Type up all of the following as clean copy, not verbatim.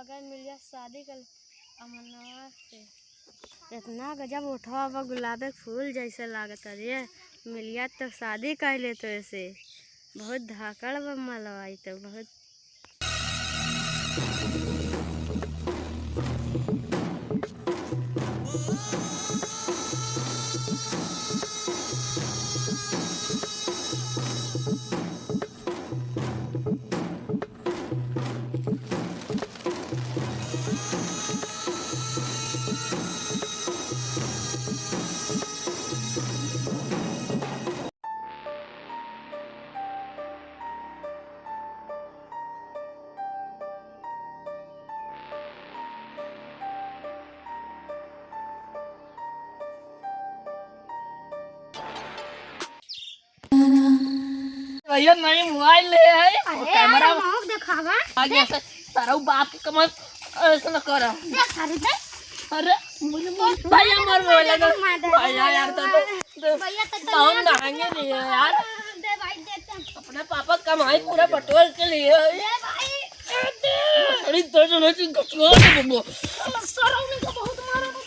गए मिलिया शादी कर अमनवा से। इतना गजब उठवा हुआ गुलाब फूल जैसे लागत रे। मिलिया तो शादी कर ले तो ऐसे बहुत धाकड़ मलवाई तो बहुत। भैया नई मोबाइल ले है और कैमरा दिखावा आगे ऐसा सारा बाप के कमर ऐसा न करा। अरे भैया मर मोबाइल लगा भैया यार तो हम महंगे लिए यार अपने पापा कमाई पूरा बटोर के लिए। अरे तो जो नहीं गचुआ बम्बो सराउंडिंग को बहुत मारा तो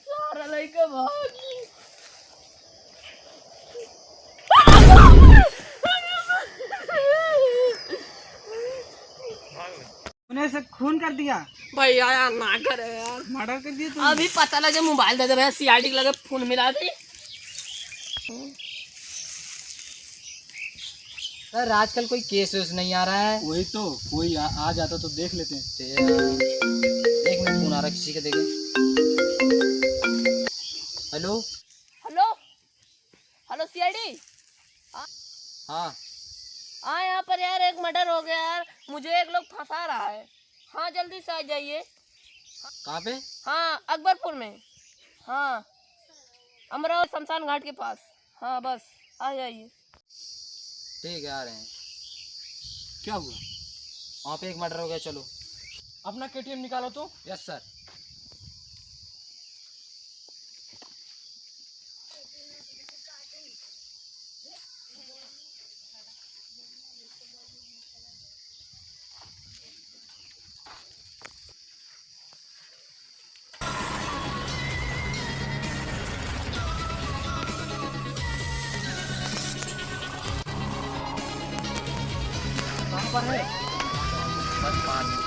सारा लड़का भाग उन्हें से खून कर दिया भैया यार ना करे यार मर्डर कर दिया तुम। अभी पता लगे मोबाइल दे दे भैया सीआईडी लगे फोन मिला दी। सर आजकल कोई केस वेस नहीं आ रहा है। वही तो कोई आ जाता तो देख लेते हैं। एक मिनट फोन आ रहा है किसी का देखें। Hello hello hello CID. हाँ हाँ यहाँ पर यार एक मर्डर हो गया यार मुझे एक लोग फंसा रहा है। हाँ जल्दी से आ जाइए। कहाँ पे? हाँ अकबरपुर में। हाँ अमरावती शमशान घाट के पास। हाँ बस आ जाइए। ठीक है आ रहे हैं। क्या हुआ? वहाँ पे एक मर्डर हो गया। चलो अपना केटीएम निकालो तो। Yes sir. कहाँ पर है? बस 5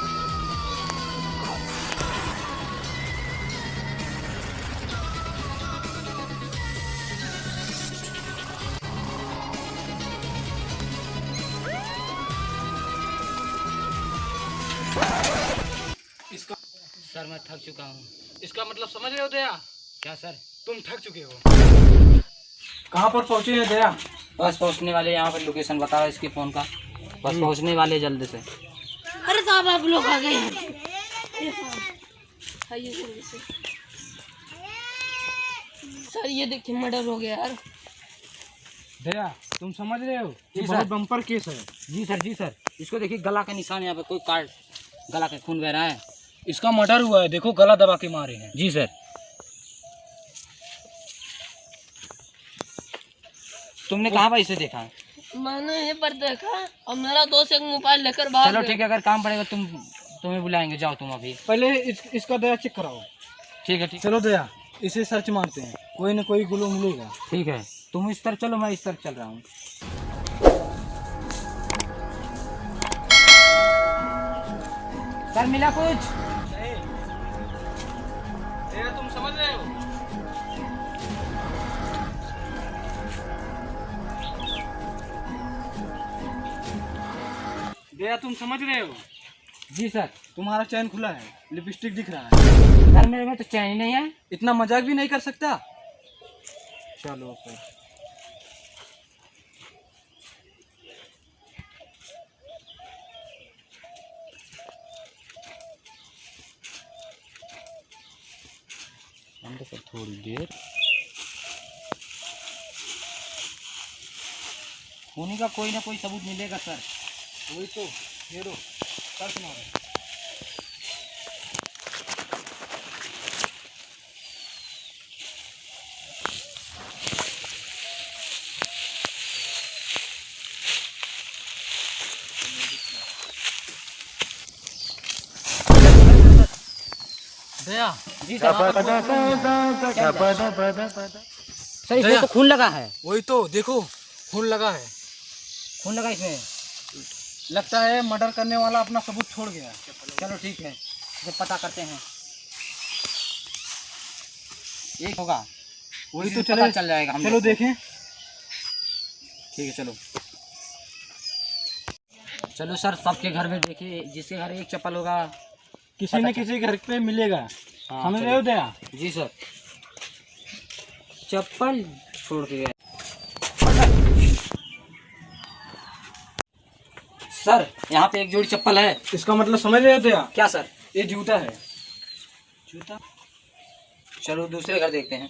इसका सर मैं थक चुका हूँ। इसका मतलब समझ रहे हो दया? क्या सर? तुम थक चुके हो। कहाँ पर पहुँचे हैं दया? बस पहुँचने वाले। यहाँ पर लोकेशन बता रहा है इसके फ़ोन का। बस पहुँचने वाले जल्दी से। अरे साहब आप लोग आ गए सर ये देखिए मर्डर हो गया यार। दया तुम समझ रहे हो ये जी बहुत सर। बम्पर केस है। जी सर जी सर। इसको देखिए गला का निशान यहाँ पे कोई काट गला का खून बह रहा है। इसका मर्डर हुआ है। देखो गला दबा के मारे हैं। जी सर। तुमने कहाँ पर इसे देखा? मैंने ये पर देखा और मेरा दोस्त एक मोबाइल लेकर भाग चलो गया। ठीक है अगर काम पड़ेगा तुम्हें बुलाएंगे। जाओ तुम अभी। पहले इसका दया चेक कराओ। ठीक है ठीक। चलो दया इसे सर्च मारते हैं। कोई न कोई गुलो मिलेगा। ठीक है तुम इस तरफ चलो मैं इस तरफ चल रहा हूँ। सर मिला कुछ? दया तुम समझ रहे हो? दया तुम समझ रहे हो? जी सर। तुम्हारा चैन खुला है। लिपस्टिक दिख रहा है। सर मेरे में तो चैन ही नहीं है। इतना मजाक भी नहीं कर सकता। चलो सर। अंदर थोड़ी देर होने का कोई ना कोई सबूत मिलेगा सर। वही तो ये लो सर्च मारो। दया जी सर सर इसमें तो खून लगा है। वही तो देखो, खून लगा है। खून लगा इसमें। लगता है मर्डर करने वाला अपना सबूत छोड़ गया। चलो ठीक है, इसे पता करते हैं। एक होगा, वही इसी तो से पता चले, चल जाएगा हम चलो लोग को। देखें। ठीक है चलो। चलो सर, सबके घर में देखिए, जिसके घर एक चप्पल होगा किसी न किसी घर पे मिलेगा। हाँ, समझ चलो। रहे हो दया? जी सर। चप्पल छोड़ के गए सर, यहाँ पे एक जोड़ी चप्पल है। इसका मतलब समझ रहे हो दया? क्या सर? ये जूता है। जूता? चलो दूसरे घर देखते हैं।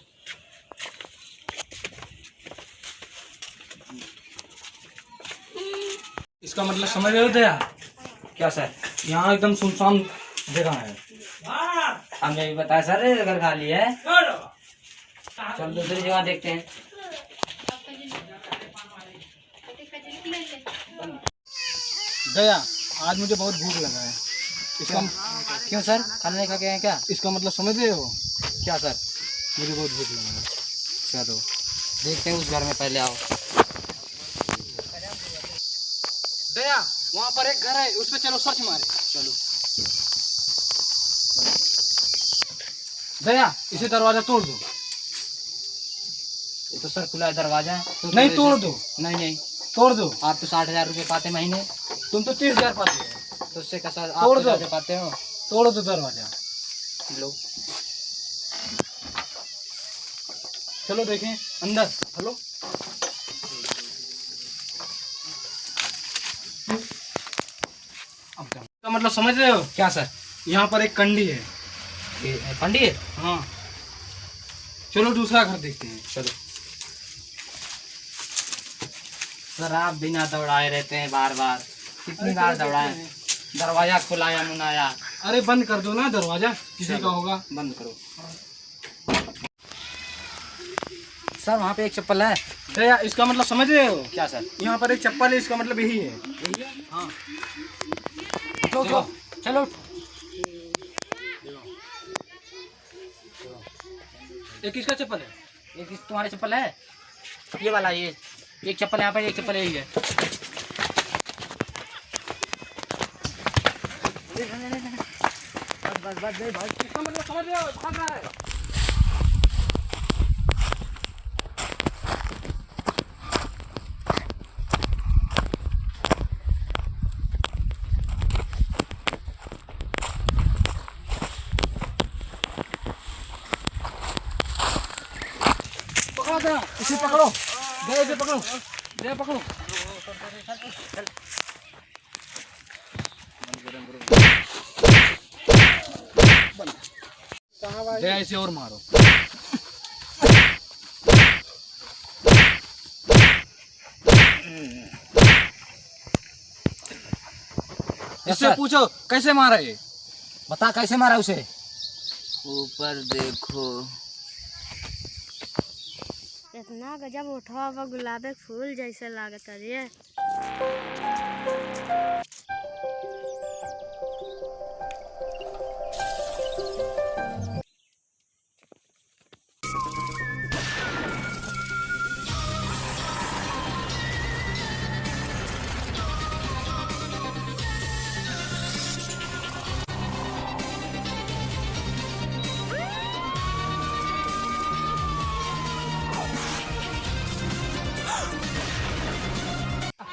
इसका मतलब समझ रहे हो दया? क्या सर? यहाँ एकदम सुनसान जगह है। हमने भी बताया सर, घर खाली है। चल दूसरी जगह देखते हैं। दया, आज मुझे बहुत भूख लगा है। इसका क्यों सर, खाना नहीं खा के हैं क्या? इसका मतलब समझ रहे हो? क्या सर? मुझे बहुत भूख लगा है। चलो देखते हैं उस घर में, पहले आओ। दया, वहाँ पर एक घर है, उस पे चलो सर्च मारे। चलो। दया, इसे दरवाजा तोड़ दो। ये तो सर खुला है दरवाजा। तो नहीं तोड़ दो। नहीं नहीं, तोड़ दो। आप तो 60,000 रुपये पाते महीने, तुम तो 30,000 पाते हो। तो उससे कैसा आप तोड़ तो दो। ज्यादा पाते हो। तोड़ दो दरवाजा। लो। चलो देखें अंदर। हेलो, अब क्या मतलब समझ रहे हो? क्या सर? यहाँ पर एक कंडी है। पंडित? हाँ, चलो दूसरा घर देखते हैं। चलो। सर आप बिना दौड़ाए रहते हैं बार बार, कितनी बार दौड़ाए? दरवाजा खुलाया मुनाया। अरे बंद कर दो ना दरवाजा, किसी का होगा। बंद करो। सर वहाँ पे एक चप्पल है। दया, इसका मतलब समझ रहे हो? क्या सर? यहाँ पर एक चप्पल है, इसका मतलब यही है। यही है? हाँ, चलो चलो। ये किसका चप्पल है? ये किस तुम्हारे चप्पल है? ये वाला, ये एक चप्पल यहाँ पर, एक चप्पल यही है। बस बस दे भाई। इसका मतलब समझ रहे हो? भाग रहा है। पकड़ो दया, इसे पकड़ो। दया, इसे पकड़ो। दया पकड़ो। दया, इसे और मारो। इससे पूछो कैसे मारा ये? बता कैसे मारा उसे? ऊपर देखो। इतना गजब उठवा हुआ गुलाबे फूल जैसे लागत रे।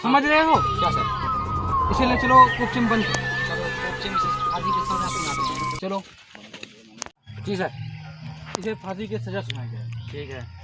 समझ रहे हो? क्या सर? इसीलिए चलो क्वेश्चन बंद करो। चलो कोपचे में से आदि के सजा सुनाते हैं। चलो, जी सर। इसे फांसी की सजा सुनाई जाए। ठीक है।